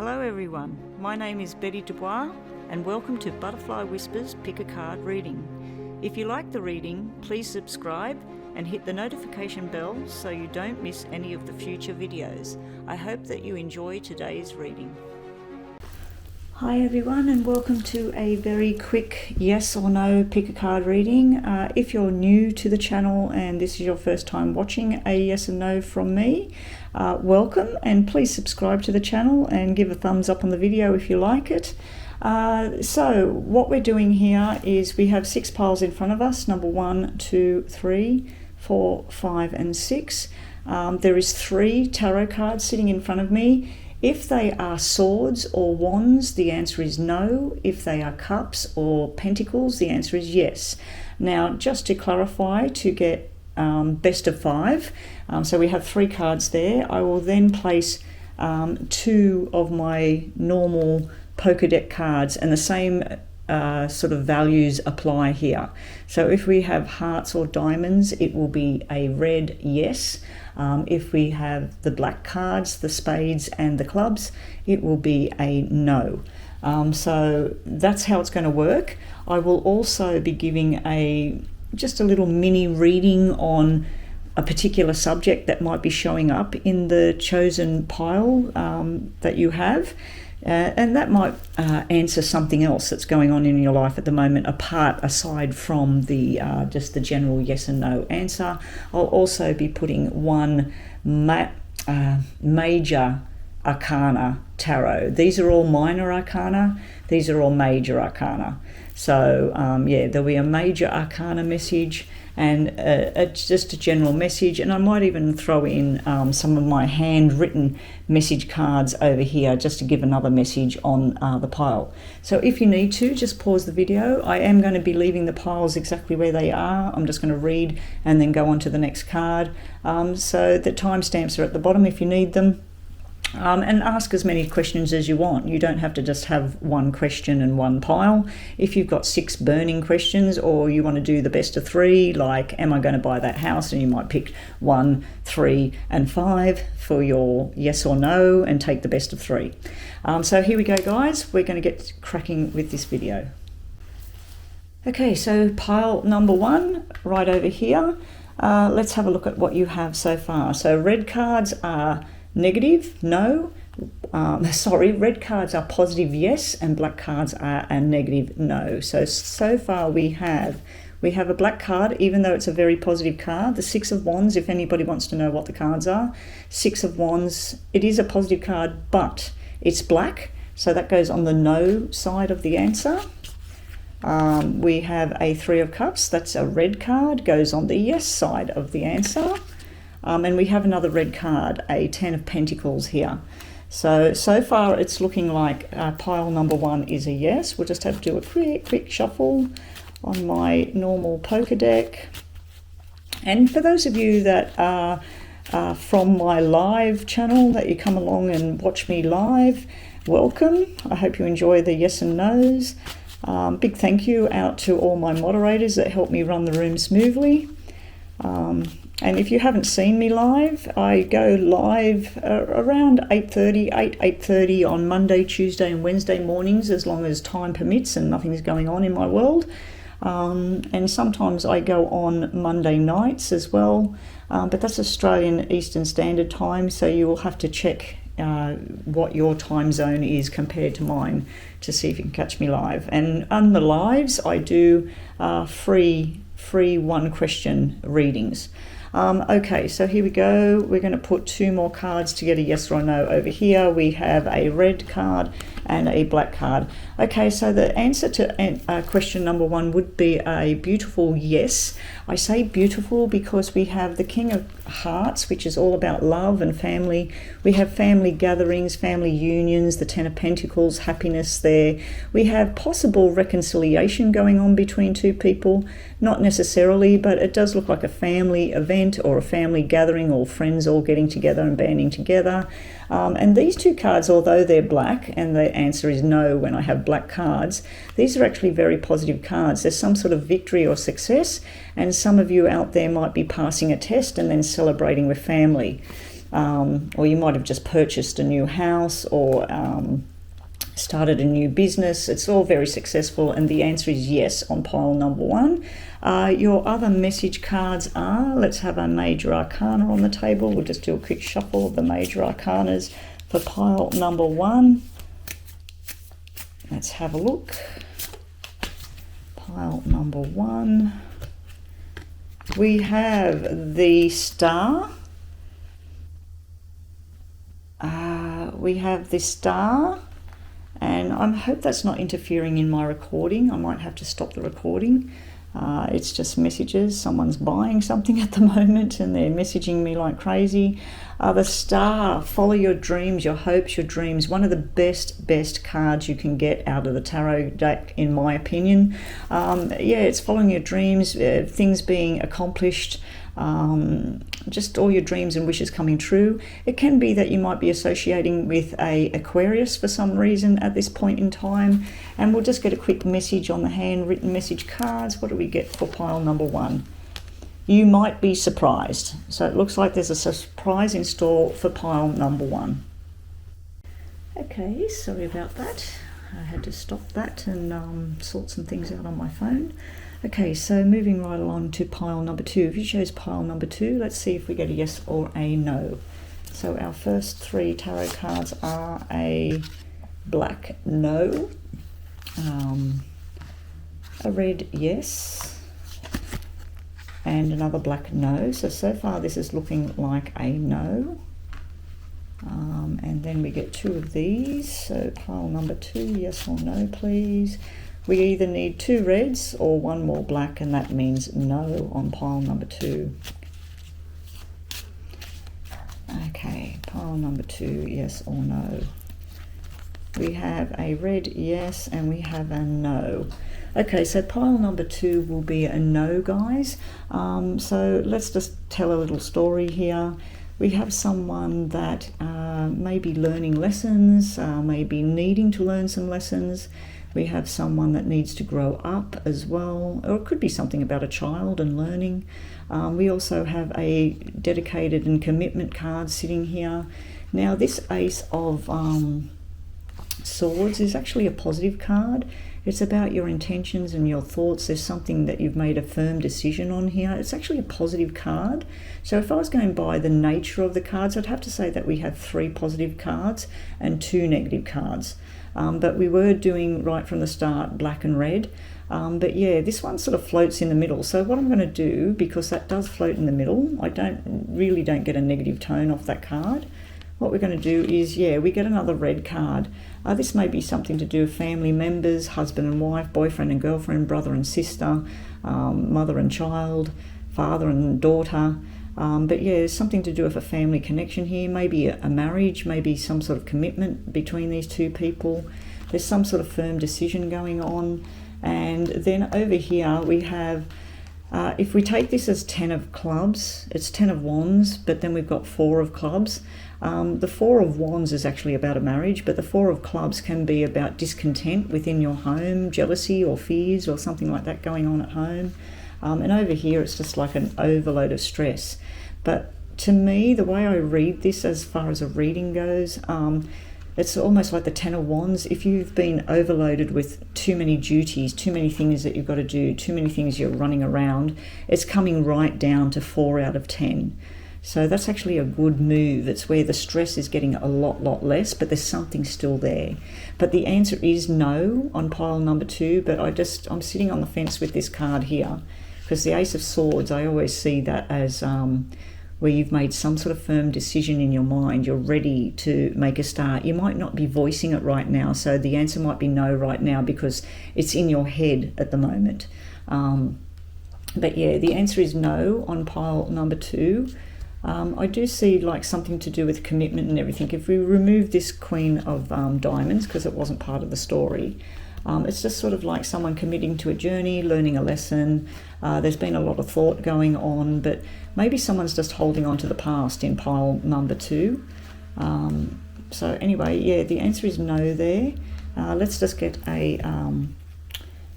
Hello everyone, my name is Betty Dubois and welcome to Butterfly Whispers Pick a Card reading. If you like the reading, please subscribe and hit the notification bell so you don't miss any of the future videos. I hope that you enjoy today's reading. Hi everyone and welcome to a very quick yes or no pick a card reading. If you're new to the channel and this is your first time watching a yes and no from me, welcome, and please subscribe to the channel and give a thumbs up on the video if you like it. So what we're doing here is we have 6 piles in front of us, number 1, 2, 3, 4, 5 and 6. There is 3 tarot cards sitting in front of me. If they are swords or wands, the answer is no. If they are cups or pentacles, the answer is yes. Now, just to clarify, to get best of 5, so we have 3 cards there. I will then place 2 of my normal poker deck cards, and the same sort of values apply here. So if we have hearts or diamonds, it will be a red yes. If we have the black cards, the spades and the clubs, it will be a no. So that's how it's going to work. I will also be giving just a little mini reading on a particular subject that might be showing up in the chosen pile that you have. And that might answer something else that's going on in your life at the moment, aside from the just the general yes and no answer. I'll also be putting one major arcana tarot. These are all minor arcana. These are all major arcana. So yeah, there'll be a major arcana message and just a general message, and I might even throw in some of my handwritten message cards over here just to give another message on the pile. So if you need to, just pause the video. I am going to be leaving the piles exactly where they are. I'm just going to read and then go on to the next card. So the timestamps are at the bottom if you need them. And ask as many questions as you want. You don't have to just have one question and one pile. If you've got 6 burning questions, or you want to do the best of 3, like am I going to buy that house, and you might pick 1, 3 and 5 for your yes or no and take the best of 3. So here we go guys, we're going to get cracking with this video. Okay, so pile number 1 right over here. Let's have a look at what you have so far. So red cards are negative, no. Red cards are positive, yes, and black cards are a negative, no. So far we have a black card, even though it's a very positive card. The 6 of Wands, if anybody wants to know what the cards are. 6 of Wands, it is a positive card, but it's black, so that goes on the no side of the answer. We have a 3 of Cups, that's a red card, goes on the yes side of the answer. And we have another red card, a 10 of Pentacles here. So far it's looking like pile number 1 is a yes. We'll just have to do a quick shuffle on my normal poker deck. And for those of you that are from my live channel, that you come along and watch me live, welcome. I hope you enjoy the yes and no's. Big thank you out to all my moderators that help me run the room smoothly. And if you haven't seen me live, I go live around 8:30 on Monday, Tuesday and Wednesday mornings, as long as time permits and nothing's going on in my world. And sometimes I go on Monday nights as well, but that's Australian Eastern Standard Time, so you will have to check what your time zone is compared to mine to see if you can catch me live. And on the lives, I do free 1-question readings. Okay, so here we go. We're going to put 2 more cards to get a yes or no over here. We have a red card and a black card. Okay, so the answer to question number 1 would be a beautiful yes. I say beautiful because we have the King of Hearts, which is all about love and family. We have family gatherings, family unions, the 10 of Pentacles, happiness there. We have possible reconciliation going on between 2 people. Not necessarily, but it does look like a family event or a family gathering, or friends all getting together and banding together. And these 2 cards, although they're black, and the answer is no when I have black cards, these are actually very positive cards. There's some sort of victory or success, and some of you out there might be passing a test and then celebrating with family. or you might have just purchased a new house or started a new business. It's all very successful, and the answer is yes on pile number 1. Your other message cards are, let's have a major arcana on the table. We'll just do a quick shuffle of the major arcanas for pile number 1. Let's have a look. Pile number 1. We have the Star. We have the Star. And I hope that's not interfering in my recording. I might have to stop the recording. It's just messages. Someone's buying something at the moment and they're messaging me like crazy. The Star, follow your dreams, your hopes, your dreams. One of the best cards you can get out of the tarot deck, in my opinion. It's following your dreams, things being accomplished, just all your dreams and wishes coming true. It can be that you might be associating with a Aquarius for some reason at this point in time. And we'll just get a quick message on the handwritten message cards. What do we get for pile number 1? You might be surprised. So it looks like there's a surprise in store for pile number 1. Okay, sorry about that. I had to stop that and sort some things out on my phone. Okay, so moving right along to pile number 2. If you chose pile number 2, let's see if we get a yes or a no. So our first 3 tarot cards are a black no, a red yes, and another black no. So far this is looking like a no. And then we get 2 of these. So pile number 2, yes or no, please. We either need 2 reds or 1 more black, and that means no on pile number 2. Okay, pile number 2, yes or no. We have a red yes and we have a no. Okay, so pile number 2 will be a no, guys. So let's just tell a little story here. We have someone that may be learning lessons, may be needing to learn some lessons. We have someone that needs to grow up as well, or it could be something about a child and learning. We also have a dedicated and commitment card sitting here. Now this Ace of Swords is actually a positive card. It's about your intentions and your thoughts. There's something that you've made a firm decision on here. It's actually a positive card. So if I was going by the nature of the cards, I'd have to say that we have 3 positive cards and 2 negative cards. But we were doing right from the start black and red. But yeah, this one sort of floats in the middle. So what I'm going to do, because that does float in the middle, I really don't get a negative tone off that card. What we're going to do is, we get another red card. This may be something to do with family members, husband and wife, boyfriend and girlfriend, brother and sister, mother and child, father and daughter. But there's something to do with a family connection here, maybe a marriage, maybe some sort of commitment between these 2 people. There's some sort of firm decision going on. And then over here we have, if we take this as 10 of clubs, it's 10 of wands, but then we've got 4 of clubs. The 4 of wands is actually about a marriage, but the 4 of clubs can be about discontent within your home, jealousy or fears or something like that going on at home. And over here it's just like an overload of stress. But to me, the way I read this as far as a reading goes, it's almost like the 10 of wands. If you've been overloaded with too many duties, too many things that you've got to do, too many things you're running around, it's coming right down to 4 out of 10. So that's actually a good move. It's where the stress is getting a lot less, but there's something still there. But the answer is no on pile number 2, but I'm sitting on the fence with this card here, because the Ace of Swords, I always see that as where you've made some sort of firm decision in your mind. You're ready to make a start. You might not be voicing it right now, so the answer might be no right now because it's in your head at the moment. But the answer is no on pile number 2. I do see like something to do with commitment and everything. If we remove this Queen of Diamonds, because it wasn't part of the story, it's just sort of like someone committing to a journey, learning a lesson. There's been a lot of thought going on, but maybe someone's just holding on to the past in pile number 2. So anyway, the answer is no there. Let's just get a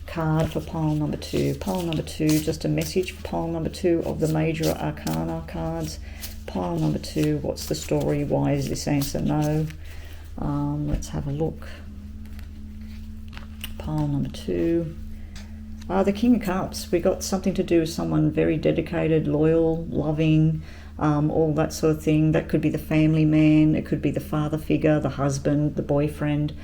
card for pile number 2. Pile number 2, just a message for pile number 2 of the major arcana cards. Pile number 2, what's the story? Why is this answer no? Let's have a look. Pile number 2. The King of Cups. We got something to do with someone very dedicated, loyal, loving, all that sort of thing. That could be the family man. It could be the father figure, the husband, the boyfriend.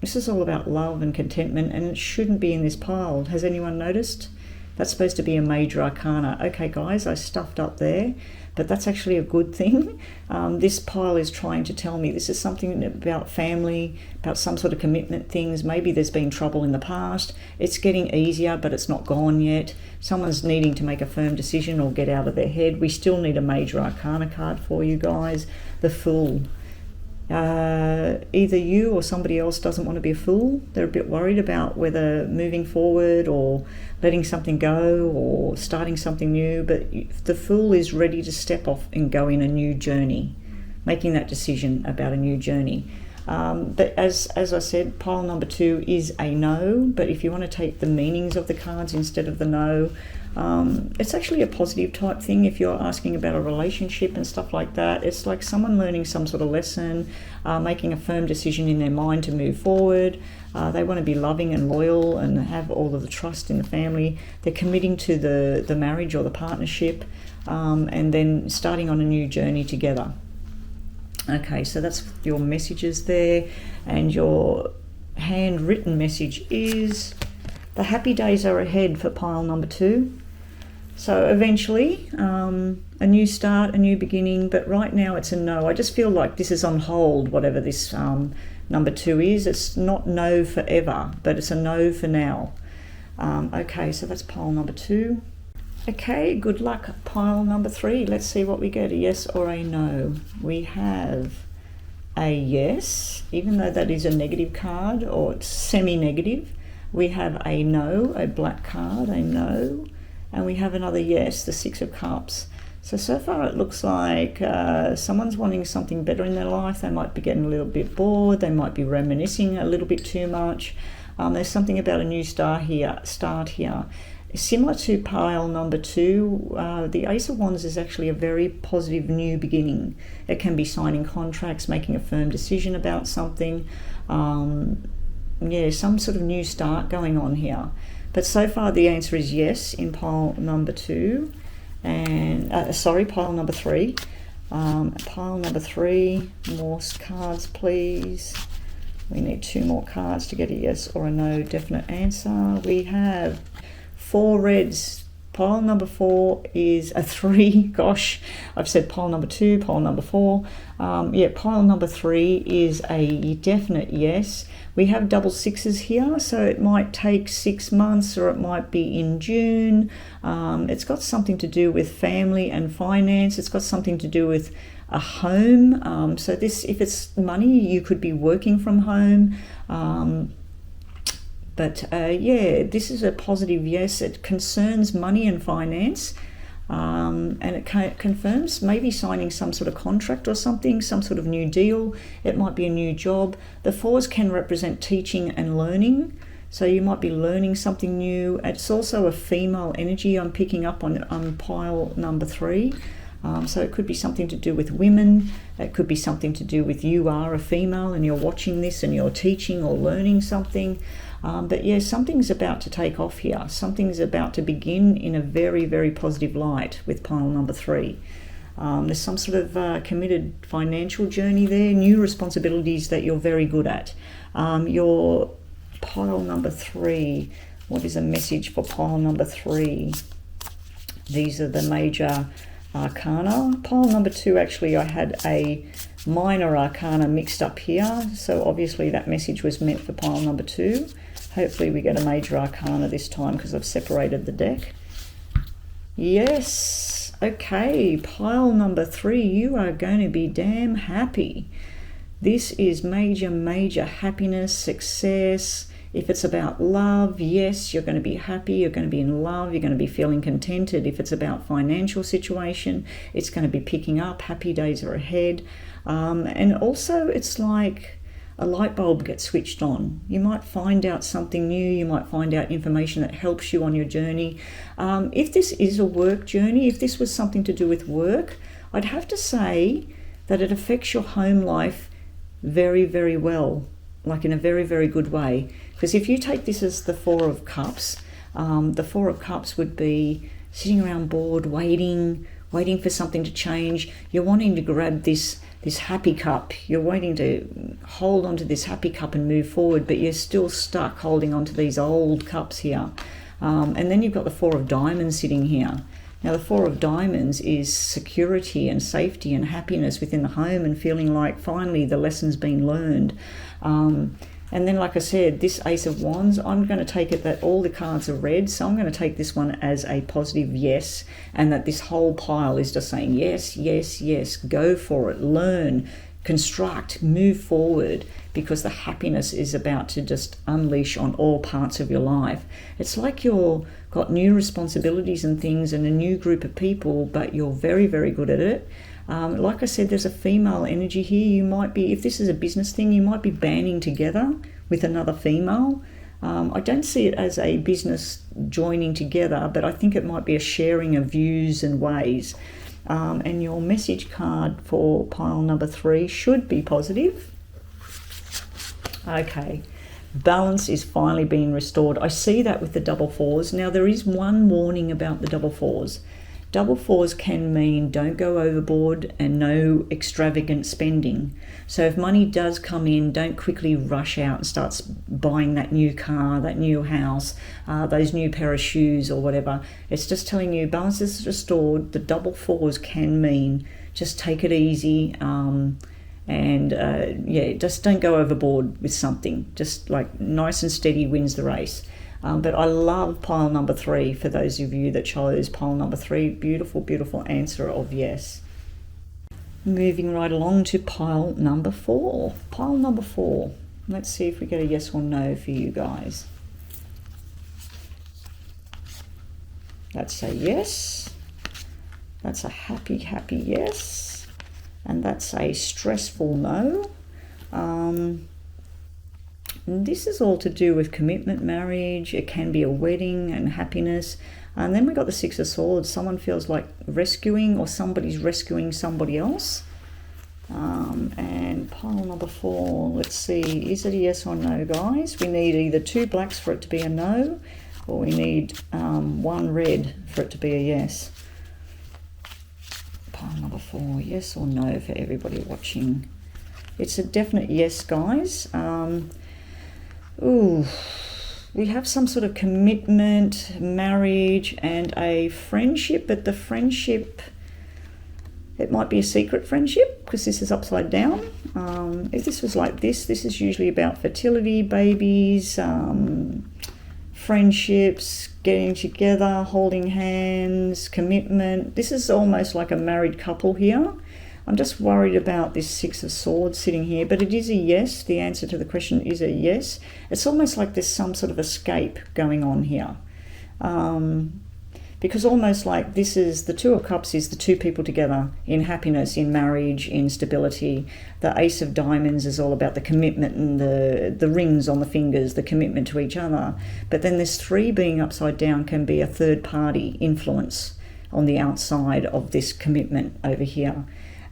This is all about love and contentment, and it shouldn't be in this pile. Has anyone noticed? That's supposed to be a major arcana. Okay, guys, I stuffed up there, but that's actually a good thing. This pile is trying to tell me this is something about family, about some sort of commitment things. Maybe there's been trouble in the past. It's getting easier, but it's not gone yet. Someone's needing to make a firm decision or get out of their head. We still need a major arcana card for you guys. The Fool. Either you or somebody else doesn't want to be a fool. They're a bit worried about whether moving forward or letting something go or starting something new, but the Fool is ready to step off and go in a new journey, making that decision about a new journey. But as I said, pile number 2 is a no, but if you want to take the meanings of the cards instead of the no, it's actually a positive type thing. If you're asking about a relationship and stuff like that, it's like someone learning some sort of lesson, making a firm decision in their mind to move forward. They want to be loving and loyal and have all of the trust in the family. They're committing to the marriage or the partnership, and then starting on a new journey together. Okay, so that's your messages there, and your handwritten message is the happy days are ahead for pile number 2. So eventually, a new start, a new beginning, but right now it's a no. I just feel like this is on hold, whatever this number 2 is. It's not no forever, but it's a no for now. Okay, so that's pile number 2. Okay, good luck, pile number 3. Let's see what we get, a yes or a no. We have a yes, even though that is a negative card or it's semi-negative. We have a no, a black card, a no, and we have another yes, the 6 of Cups. So far it looks like someone's wanting something better in their life. They might be getting a little bit bored. They might be reminiscing a little bit too much. There's something about a new start here. Similar to pile number 2, the Ace of Wands is actually a very positive new beginning. It can be signing contracts, making a firm decision about something. Some sort of new start going on here. But so far the answer is yes in pile number 2. And pile number 3. Pile number 3, more cards please. We need 2 more cards to get a yes or a no definite answer. We have 4 reds. Pile number 4 is a 3. Gosh, I've said pile number 2, pile number 4. Pile number 3 is a definite yes. We have double 6s here, so it might take 6 months or it might be in June. It's got something to do with family and finance. It's got something to do with a home. So this, if it's money, you could be working from home. This is a positive yes. It concerns money and finance, and it confirms maybe signing some sort of contract or something, some sort of new deal. It might be a new job. The 4s can represent teaching and learning, so you might be learning something new. It's also a female energy I'm picking up on pile number 3. So it could be something to do with women. It could be something to do with you are a female and you're watching this and you're teaching or learning something. Something's about to take off here. Something's about to begin in a very, very positive light with pile number 3. There's some sort of committed financial journey there, new responsibilities that you're very good at. Your pile number 3, what is a message for pile number 3? These are the major arcana. Pile number 2, actually, I had a minor arcana mixed up here, so obviously that message was meant for pile number 2. Hopefully we get a major arcana this time because I've separated the deck. Yes, okay, pile number 3, you are going to be damn happy. This is major, major happiness, success. If it's about love, yes, you're going to be happy, you're going to be in love, you're going to be feeling contented. If it's about financial situation, it's going to be picking up, happy days are ahead. And also it's like a light bulb gets switched on. You might find out something new. You might find out information that helps you on your journey. If this is a work journey, if this was something to do with work, I'd have to say that it affects your home life very, very well, like in a very, very good way. Because if you take this as the Four of Cups, the Four of Cups would be sitting around bored, waiting for something to change. You're wanting to grab this happy cup. You're waiting to hold onto this happy cup and move forward, but you're still stuck holding onto these old cups here. And then you've got the Four of Diamonds sitting here. Now, the Four of Diamonds is security and safety and happiness within the home and feeling like finally the lesson's been learned. And then, like I said, this Ace of Wands, I'm going to take it that all the cards are red, so I'm going to take this one as a positive yes, and that this whole pile is just saying yes, yes, yes, go for it, learn, construct, move forward, because the happiness is about to just unleash on all parts of your life. It's like you've got new responsibilities and things and a new group of people, but you're very, very good at it. Like I said, there's a female energy here. You might be, if this is a business thing, you might be banding together with another female. I don't see it as a business joining together, but I think it might be a sharing of views and ways. And your message card for pile number 3 should be positive. Okay, balance is finally being restored. I see that with the double fours. Now, there is one warning about the double fours. Double fours can mean don't go overboard and no extravagant spending. So if money does come in, don't quickly rush out and start buying that new car, that new house, those new pair of shoes or whatever. It's just telling you balance is restored. The double fours can mean just take it easy, just don't go overboard with something. Just like nice and steady wins the race. But I love pile number 3 for those of you that chose pile number 3. Beautiful, beautiful answer of yes. Moving right along to pile number 4. Pile number 4. Let's see if we get a yes or no for you guys. That's a yes. That's a happy, happy yes. And that's a stressful no. This is all to do with commitment, marriage. It can be a wedding and happiness. And then we got the Six of Swords. Someone feels like rescuing, or somebody's rescuing somebody else. And pile number 4, let's see, is it a yes or no, guys? We need either 2 blacks for it to be a no, or we need 1 red for it to be a yes. Pile number 4, yes or no for everybody watching. It's a definite yes, guys. We have some sort of commitment, marriage, and a friendship, but the friendship, it might be a secret friendship because this is upside down. If this was like this is usually about fertility, babies, friendships, getting together, holding hands, commitment. This is almost like a married couple here. I'm just worried about this Six of Swords sitting here, but it is a yes. The answer to the question is a yes. It's almost like there's some sort of escape going on here. Because almost like this is, the Two of Cups is the 2 people together in happiness, in marriage, in stability. The Ace of Diamonds is all about the commitment and the rings on the fingers, the commitment to each other. But then this 3 being upside down can be a third party influence on the outside of this commitment over here.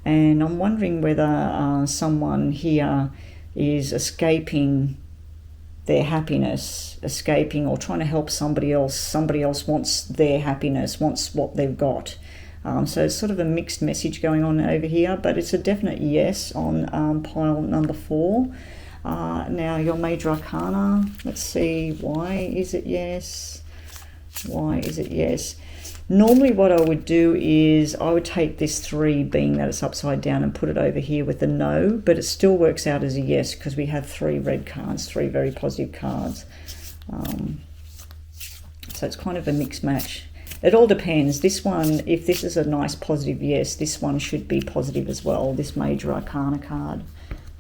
And I'm wondering whether someone here is escaping their happiness, escaping or trying to help somebody else. Somebody else wants their happiness, wants what they've got. So it's sort of a mixed message going on over here, but it's a definite yes on pile number 4. Now your major arcana, let's see, why is it yes? Why is it yes? Normally what I would do is I would take this 3, being that it's upside down, and put it over here with a no, but it still works out as a yes because we have 3 red cards, 3 very positive cards. So it's kind of a mixed match. It all depends. This one, if this is a nice positive yes, this one should be positive as well, this major arcana card.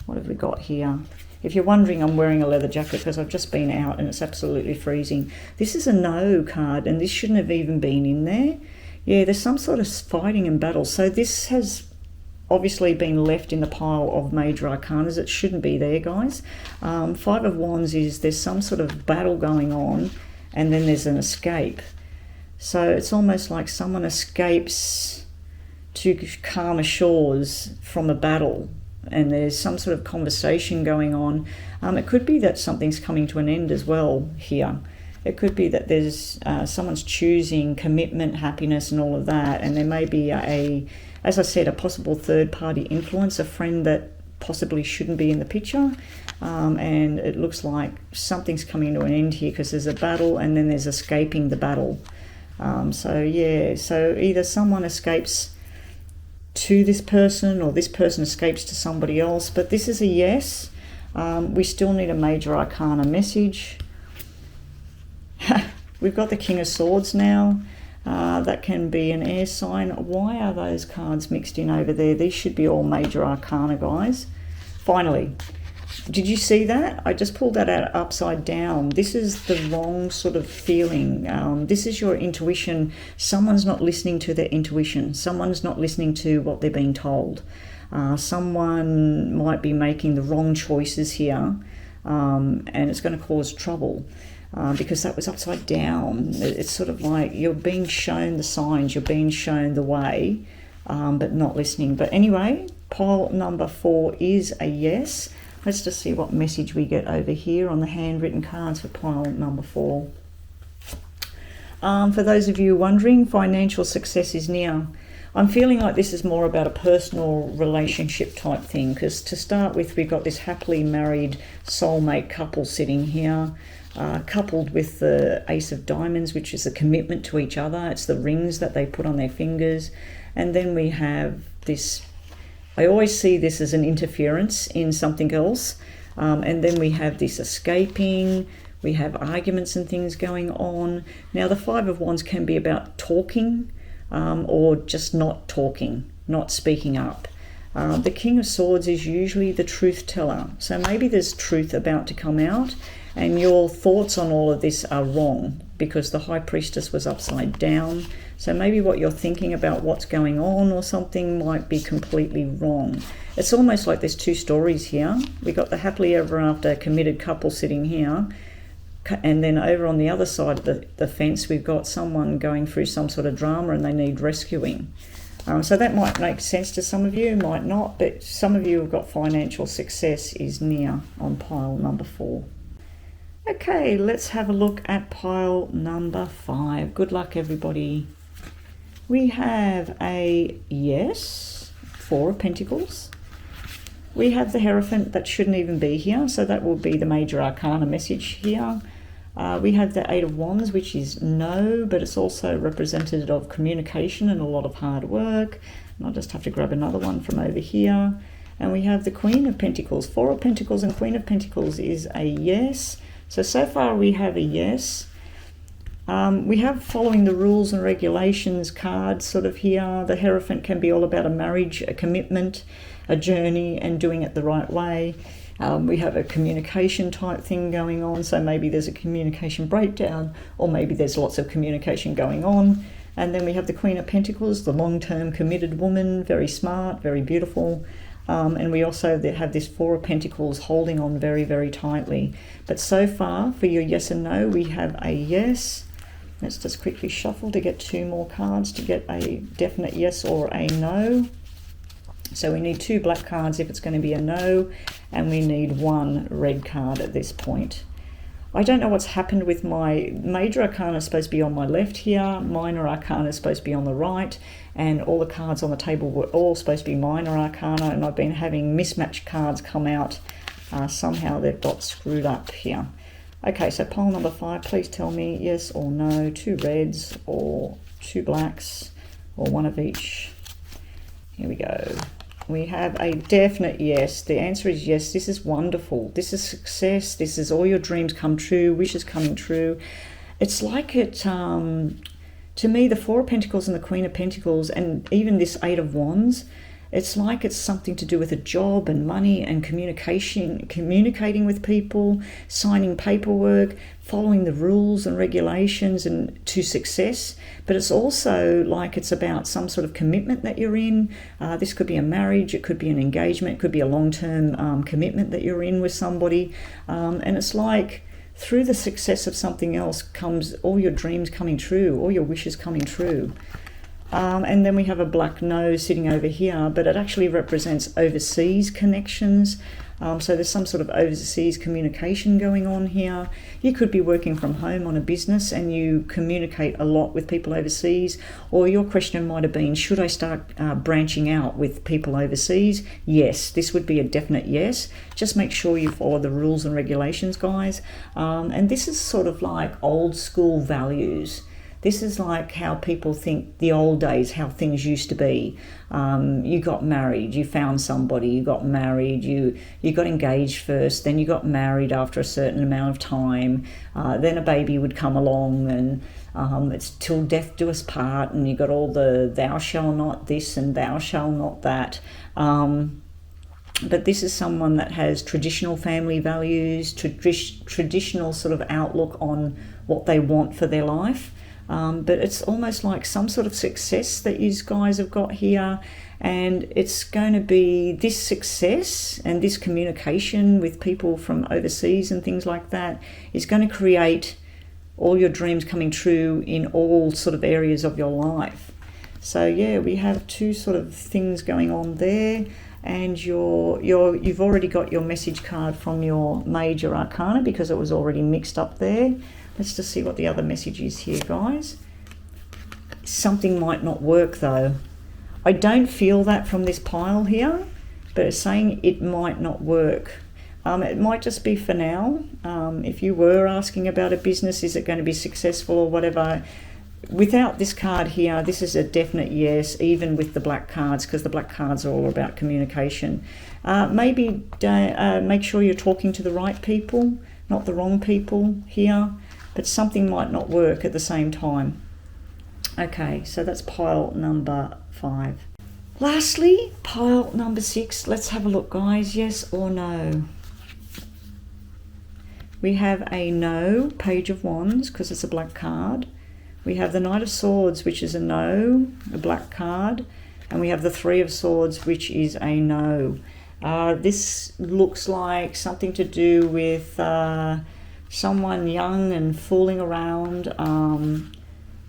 What have we got here? If you're wondering, I'm wearing a leather jacket because I've just been out and it's absolutely freezing. This is a no card, and this shouldn't have even been in there. Yeah, there's some sort of fighting and battle. So this has obviously been left in the pile of major arcanas. It shouldn't be there, guys. Five of Wands is there's some sort of battle going on, and then there's an escape. So it's almost like someone escapes to calmer shores from a battle, and there's some sort of conversation going on. It could be that something's coming to an end as well here. It could be that there's someone's choosing commitment, happiness, and all of that, and there may be as I said, a possible third-party influence, a friend that possibly shouldn't be in the picture, and it looks like something's coming to an end here because there's a battle and then there's escaping the battle. So either someone escapes to this person or this person escapes to somebody else, but this is a yes. We still need a major arcana message. We've got the King of Swords now. That can be an air sign. Why are those cards mixed in over there? These should be all major arcana, guys. Finally, did you see that? I just pulled that out upside down. This is the wrong sort of feeling. This is your intuition. Someone's not listening to their intuition. Someone's not listening to what they're being told. Someone might be making the wrong choices here, and it's going to cause trouble. Because that was upside down. It's sort of like you're being shown the signs, you're being shown the way, but not listening. But anyway, pile number 4 is a yes. Let's just see what message we get over here on the handwritten cards for pile number 4. For those of you wondering, financial success is near. I'm feeling like this is more about a personal relationship type thing, because to start with, we've got this happily married soulmate couple sitting here. Coupled with the Ace of Diamonds, which is a commitment to each other. It's the rings that they put on their fingers. And then we have this, I always see this as an interference in something else. And then we have this escaping, we have arguments and things going on. Now the Five of Wands can be about talking or just not talking, not speaking up. The King of Swords is usually the truth teller. So maybe there's truth about to come out, and your thoughts on all of this are wrong because the High Priestess was upside down. So maybe what you're thinking about what's going on or something might be completely wrong. It's almost like there's two stories here. We got the happily ever after committed couple sitting here, and then over on the other side of the fence, we've got someone going through some sort of drama and they need rescuing. So that might make sense to some of you, might not, but some of you have got financial success is near on pile number 4. Okay, let's have a look at pile number 5. Good luck, everybody. We have a yes, 4 of Pentacles. We have the Hierophant that shouldn't even be here, so that will be the major arcana message here. We have the Eight of Wands, which is no, but it's also representative of communication and a lot of hard work. And I'll just have to grab another one from over here. And we have the Queen of Pentacles. 4 of Pentacles and Queen of Pentacles is a yes. So far we have a yes. We have following the rules and regulations cards sort of here. The Hierophant can be all about a marriage, a commitment, a journey, and doing it the right way. We have a communication type thing going on, so maybe there's a communication breakdown, or maybe there's lots of communication going on. And then we have the Queen of Pentacles, the long-term committed woman, very smart, very beautiful. And we also have this 4 of Pentacles holding on very, very tightly. But so far, for your yes and no, we have a yes. Let's just quickly shuffle to get 2 more cards to get a definite yes or a no. So we need 2 black cards if it's going to be a no, and we need 1 red card at this point. I don't know what's happened with my major arcana is supposed to be on my left here, minor arcana is supposed to be on the right, and all the cards on the table were all supposed to be minor arcana, and I've been having mismatched cards come out. Somehow they've got screwed up here. Okay, so pile number 5, please tell me yes or no, 2 reds or 2 blacks or 1 of each. Here we go. We have a definite yes. The answer is yes. This is wonderful. This is success. This is all your dreams come true, wishes coming true. It's like it, to me, the 4 of Pentacles and the Queen of Pentacles and even this 8 of Wands, It's like it's something to do with a job and money and communicating with people, signing paperwork, following the rules and regulations and to success. But it's also like it's about some sort of commitment that you're in. This could be a marriage, it could be an engagement, it could be a long-term commitment that you're in with somebody. And it's like through the success of something else comes all your dreams coming true, all your wishes coming true. And then we have a black nose sitting over here, but it actually represents overseas connections. So there's some sort of overseas communication going on here. You could be working from home on a business and you communicate a lot with people overseas, or your question might have been, should I start branching out with people overseas? Yes, this would be a definite yes. Just make sure you follow the rules and regulations, guys. And this is sort of like old school values. This is like how people think the old days, how things used to be. You got married, you found somebody, you got married, you got engaged first, then you got married after a certain amount of time. Then a baby would come along, and it's till death do us part, and you got all the thou shall not this and thou shall not that. But this is someone that has traditional family values, traditional sort of outlook on what they want for their life. But it's almost like some sort of success that you guys have got here, and it's going to be this success and this communication with people from overseas and things like that is going to create all your dreams coming true in all sort of areas of your life. So yeah, we have two sort of things going on there, and you've already got your message card from your major arcana because it was already mixed up there. Let's just see what the other message is here, guys. Something might not work though. I don't feel that from this pile here, but it's saying it might not work. It might just be for now. If you were asking about a business, is it going to be successful or whatever? Without this card here, this is a definite yes, even with the black cards, because the black cards are all about communication. Maybe make sure you're talking to the right people, not the wrong people here. But something might not work at the same time. Okay, so that's pile number 5. Lastly, pile number 6. Let's have a look, guys. Yes or no? We have a no, Page of Wands, because it's a black card. We have the Knight of Swords, which is a no, a black card. And we have the Three of Swords, which is a no. This looks like something to do with someone young and fooling around,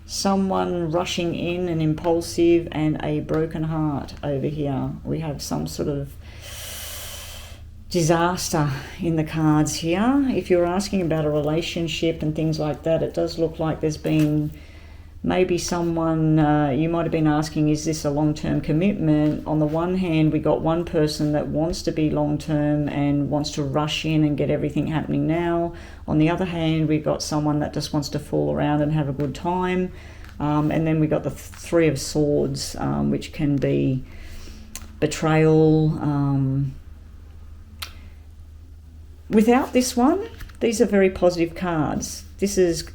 someone rushing in and impulsive, and a broken heart over here. We have some sort of disaster in the cards here. If you're asking about a relationship and things like that, it does look like there's been maybe someone, you might have been asking, is this a long-term commitment? On the one hand, we got one person that wants to be long-term and wants to rush in and get everything happening now. On the other hand, we got someone that just wants to fool around and have a good time. And then we got the Three of Swords, which can be betrayal. Without this one, these are very positive cards. This is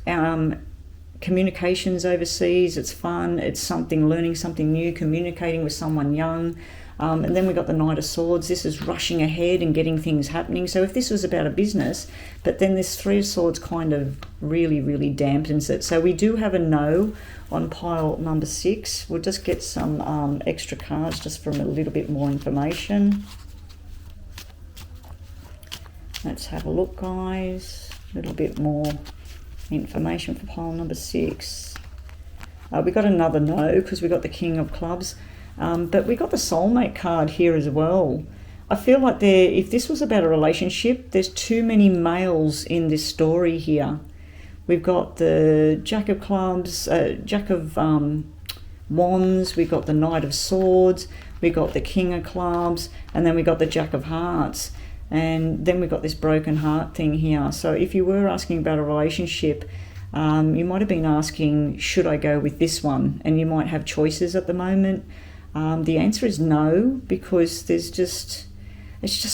communications overseas. It's fun, it's something, learning something new, communicating with someone young. And then we got the Knight of Swords. This is rushing ahead and getting things happening. So if this was about a business, but then this Three of Swords kind of really dampens it. So we do have a no on pile number 6. We'll just get some extra cards just from a little bit more information. Let's have a look, guys. A little bit more information for pile number 6. We got another no because we got the King of Clubs, but we got the Soulmate card here as well. I feel like if this was about a relationship, there's too many males in this story here. We've got the Jack of Clubs, Jack of Wands, we got the Knight of Swords, we got the King of Clubs, and then we got the Jack of Hearts. And then we've got this broken heart thing here. So if you were asking about a relationship, you might have been asking, should I go with this one? And you might have choices at the moment. The answer is no, because it's just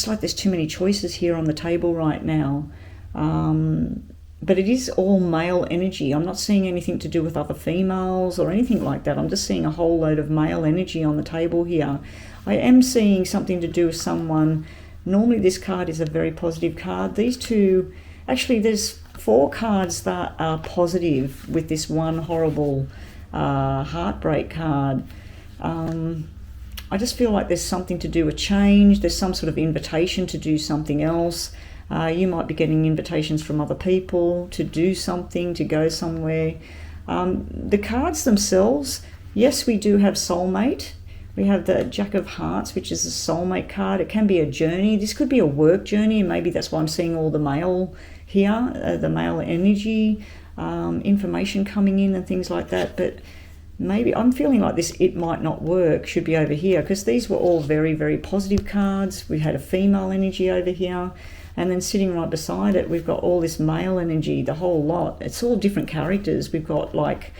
like there's too many choices here on the table right now. But it is all male energy. I'm not seeing anything to do with other females or anything like that. I'm just seeing a whole load of male energy on the table here. I am seeing something to do with someone. Normally this card is a very positive card. These two, actually there's 4 cards that are positive with this one horrible heartbreak card. I just feel like there's something to do with change. There's some sort of invitation to do something else. You might be getting invitations from other people to do something, to go somewhere. The cards themselves, yes, we do have soulmate. We have the Jack of Hearts, which is a soulmate card. It can be a journey. This could be a work journey, and maybe that's why I'm seeing all the male here, the male energy, information coming in and things like that. But maybe I'm feeling like this it might not work should be over here, because these were all very, very positive cards. We had a female energy over here, and then sitting right beside it we've got all this male energy, the whole lot. It's all different characters. We've got like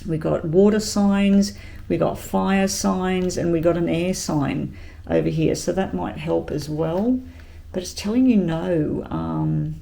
we've got water signs, we got fire signs, and we got an air sign over here, so that might help as well. But it's telling you no.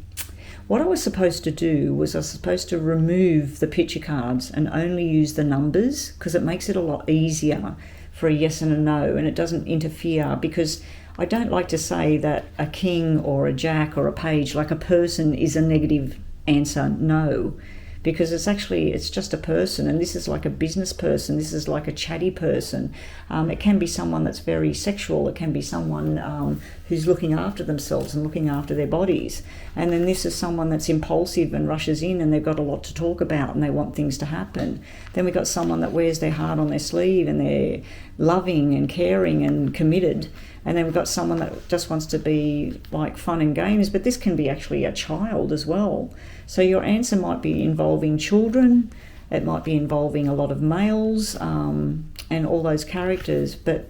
What I was supposed to do was I was supposed to remove the picture cards and only use the numbers, because it makes it a lot easier for a yes and a no, and it doesn't interfere, because I don't like to say that a king or a jack or a page, like a person, is a negative answer no, because it's just a person, and this is like a business person, this is like a chatty person. It can be someone that's very sexual, it can be someone who's looking after themselves and looking after their bodies, and then this is someone that's impulsive and rushes in and they've got a lot to talk about and they want things to happen. Then we've got someone that wears their heart on their sleeve and they're loving and caring and committed. And then we've got someone that just wants to be like fun and games, but this can be actually a child as well. So your answer might be involving children, it might be involving a lot of males, and all those characters, but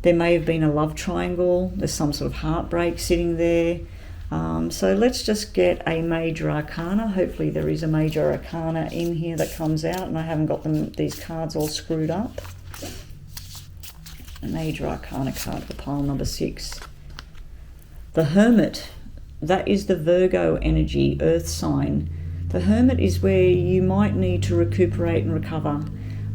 there may have been a love triangle, there's some sort of heartbreak sitting there. So let's just get a major arcana. Hopefully there is a major arcana in here that comes out, and I haven't got these cards all screwed up. A major arcana card for pile number 6. The Hermit. That is the Virgo energy, earth sign. The Hermit is where you might need to recuperate and recover.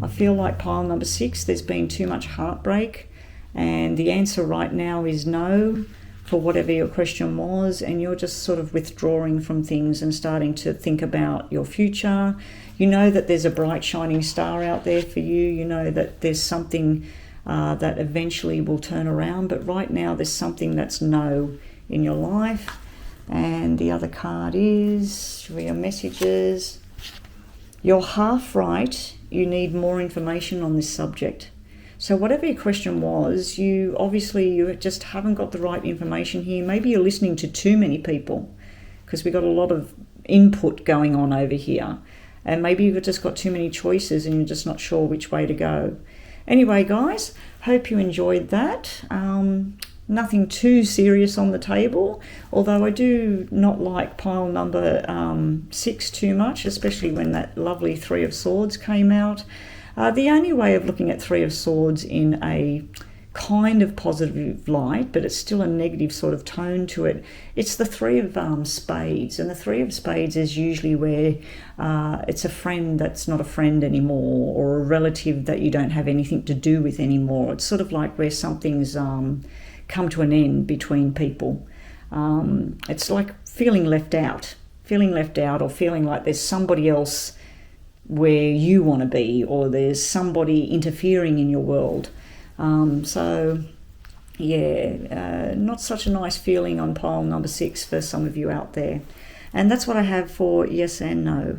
I feel like pile number 6, there's been too much heartbreak, and the answer right now is no for whatever your question was, and you're just sort of withdrawing from things and starting to think about your future. You know that there's a bright shining star out there for you. You know that there's something that eventually will turn around, but right now there's something that's no in your life. And the other card is for your messages. You're half right. You need more information on this subject. So whatever your question was, you just haven't got the right information here. Maybe you're listening to too many people, because we've got a lot of input going on over here, and maybe you've just got too many choices and you're just not sure which way to go. Anyway, guys, hope you enjoyed that. Nothing too serious on the table, although I do not like pile number 6 too much, especially when that lovely 3 of Swords came out. The only way of looking at 3 of Swords in a kind of positive light, but it's still a negative sort of tone to it, it's the 3 of Spades. And the 3 of Spades is usually where it's a friend that's not a friend anymore, or a relative that you don't have anything to do with anymore. It's sort of like where something's come to an end between people. It's like feeling left out, or feeling like there's somebody else where you want to be, or there's somebody interfering in your world. So yeah, not such a nice feeling on pile number 6 for some of you out there. And that's what I have for yes and no.